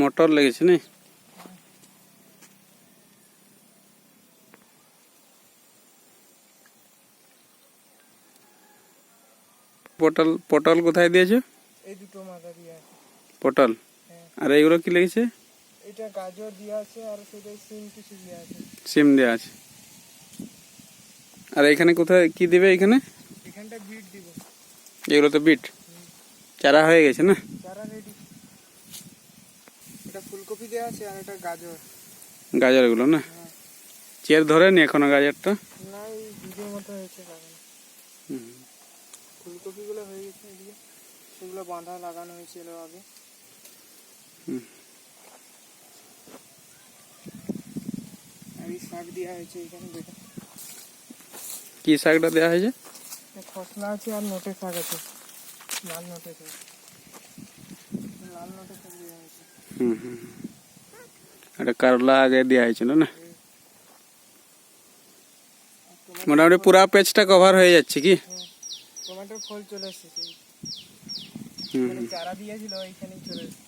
Motor লেগেছে না? পটল পটল কোথায় দিয়েছো? এই দুটো মাথা দিয়ে আছে পটল। আর এইগুলো কি লেগেছে? এটা গাজর দিয়ে আছে আর সেটা সিম কিছু দিয়ে আছে। সিম দেওয়া আছে। আর এখানে কোথায় কি দিবে? এখানে এখানটা বিট দিব। এগুলো তো বিট চারা হয়ে গেছে না? চারা রেডি। এটা ফুলকপি দেওয়া আছে আর এটা গাজর। গাজর গুলো না? চের ধরেনি এখনো গাজরটা? না, এই দুধের মতো হয়েছে লাগানো। ফুলকপিগুলো হয়ে গেছে এদিকে, সেগুলো বাঁধা লাগানো হয়েছিল আগে। আর এই শাক দেওয়া হয়েছে এখানে যেটা। কি শাকটা দেওয়া হয়েছে? খসলা আছে আর নোটে শাক আছে, লাল নোটে শাক। লাল নোটে শাক দেওয়া হয়েছে। এটা করলা আগে দেওয়া হয়েছিল না? মোটামুটি পুরা পেজটা কভার হয়ে যাচ্ছে কি? টমেটোর ফল চলে এসেছে, চারা দিয়েছিল এইখানেই চলে এসেছে।